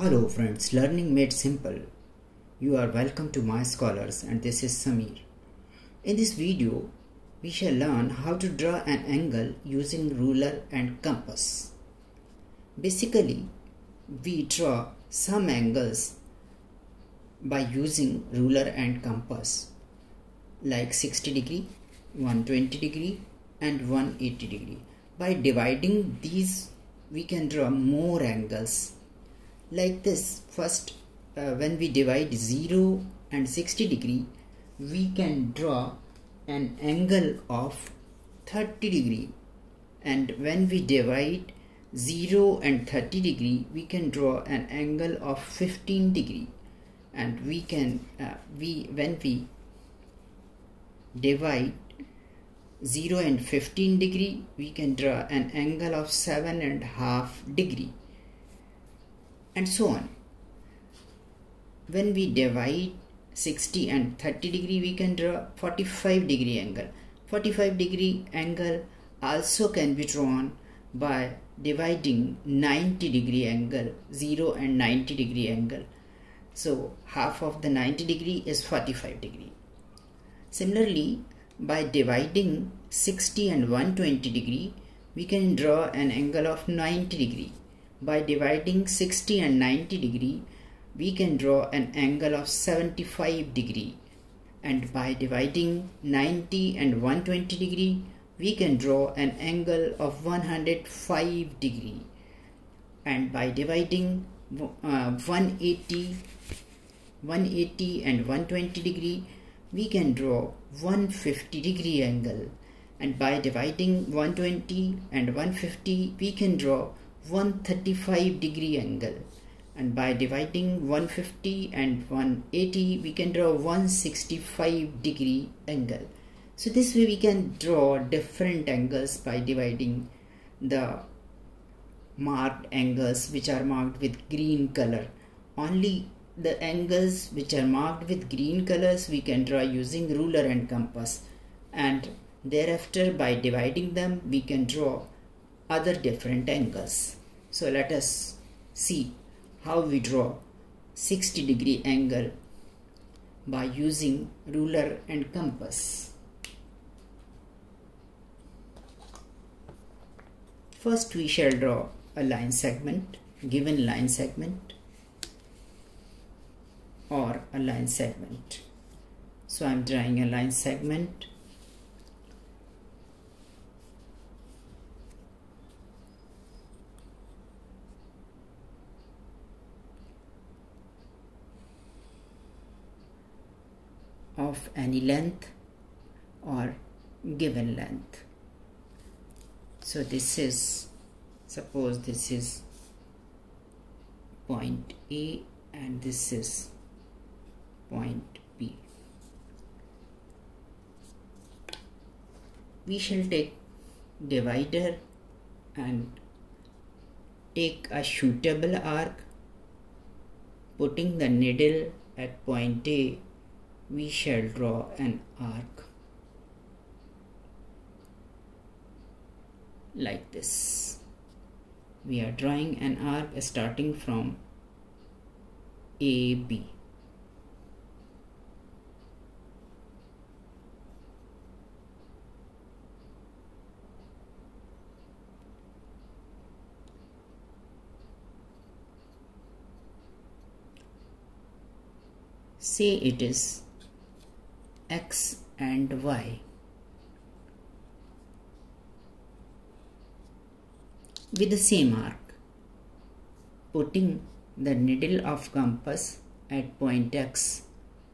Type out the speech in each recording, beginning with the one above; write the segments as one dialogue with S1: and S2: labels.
S1: Hello friends, Learning Made Simple. You are welcome to My Scholars and this is Samir. In this video, we shall learn how to draw an angle using ruler and compass. Basically, we draw some angles by using ruler and compass like 60 degree, 120 degree and 180 degree. By dividing these, we can draw more angles. Like this, first when we divide 0 and 60 degree, we can draw an angle of 30 degree, and when we divide 0 and 30 degree, we can draw an angle of 15 degree, and we can when we divide 0 and 15 degree, we can draw an angle of 7.5 degree, and so on. When we divide 60 and 30 degree, we can draw 45 degree angle. 45 degree angle also can be drawn by dividing 90 degree angle, 0 and 90 degree angle. So half of the 90 degree is 45 degree. Similarly, by dividing 60 and 120 degree, we can draw an angle of 90 degree. By dividing 60 and 90 degree, we can draw an angle of 75 degree. And by dividing 90 and 120 degree, we can draw an angle of 105 degree. And by dividing 180 and 120 degree, we can draw 150 degree angle. And by dividing 120 and 150, we can draw 135 degree angle, and by dividing 150 and 180, we can draw 165 degree angle. So this way we can draw different angles by dividing the marked angles which are marked with green color. Only the angles which are marked with green colors we can draw using ruler and compass, and thereafter by dividing them we can draw other different angles. So let us see how we draw 60 degree angle by using ruler and compass. First we shall draw a line segment, given line segment or a line segment. So I am drawing a line segment. Of any length or given length. So this is, suppose this is point A and this is point B. We shall take divider and take a suitable arc. Putting the needle at point A, we shall draw an arc like this. We are drawing an arc starting from AB. Say it is X and Y. With the same arc, putting the needle of compass at point X,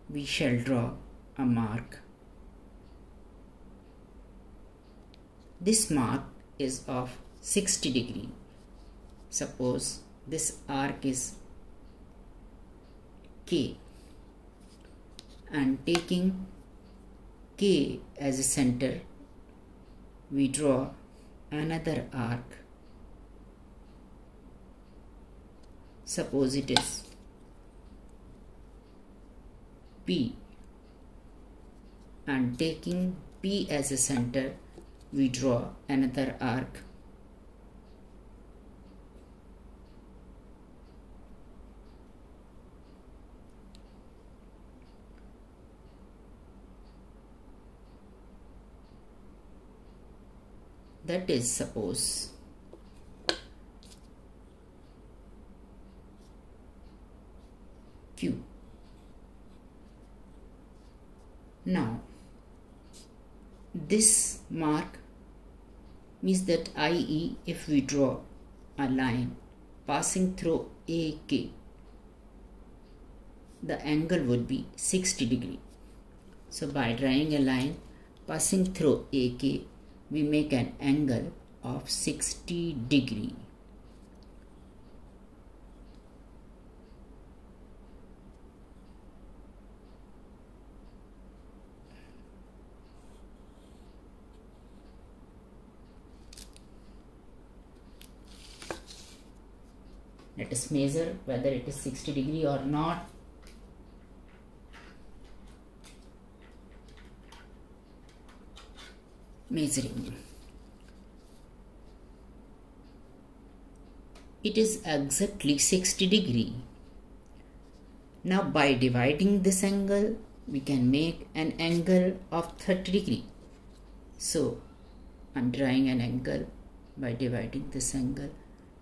S1: we shall draw a mark. This mark is of 60 degree. Suppose this arc is K, and taking K as a center, we draw another arc. Suppose it is P, and taking P as a center, we draw another arc. that is suppose Q. Now this mark means that i.e. if we draw a line passing through AK, the angle would be 60 degree. So by drawing a line passing through AK, we make an angle of 60 degree. Let us measure whether it is 60 degree or not. Measuring. It is exactly 60 degree. Now by dividing this angle, we can make an angle of 30 degree. So I am drawing an angle by dividing this angle,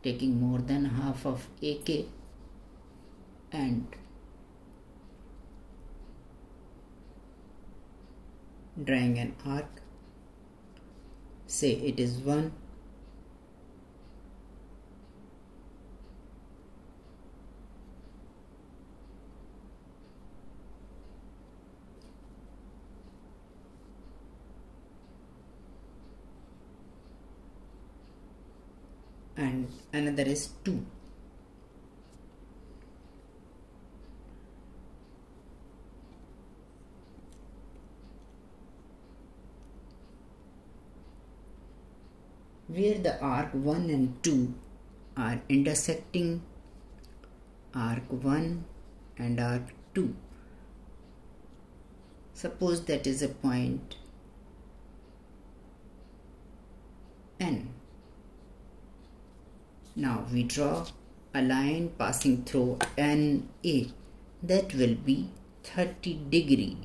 S1: taking more than half of AK and drawing an arc. Say it is 1, and another is 2. Where the arc 1 and 2 are intersecting, arc 1 and arc 2. Suppose that is a point N. Now we draw a line passing through NA, that will be 30 degree.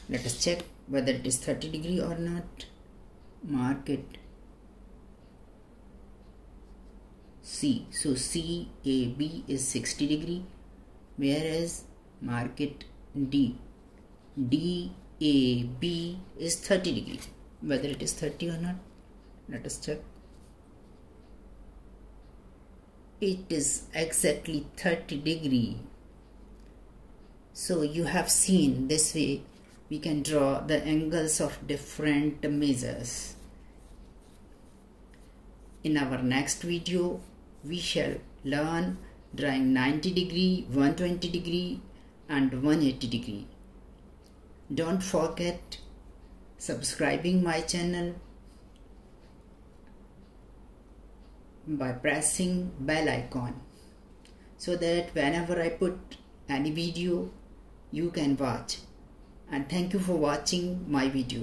S1: Let us check whether it is 30 degree or not. Mark it C. So CAB is 60 degree, whereas mark it D. DAB is 30 degree. Whether it is 30 or not, let us check. It is exactly 30 degree. So you have seen this way we can draw the angles of different measures. In our next video, we shall learn drawing 90 degree, 120 degree and 180 degree. Don't forget subscribing my channel by pressing bell icon so that whenever I put any video, you can watch. And thank you for watching my video.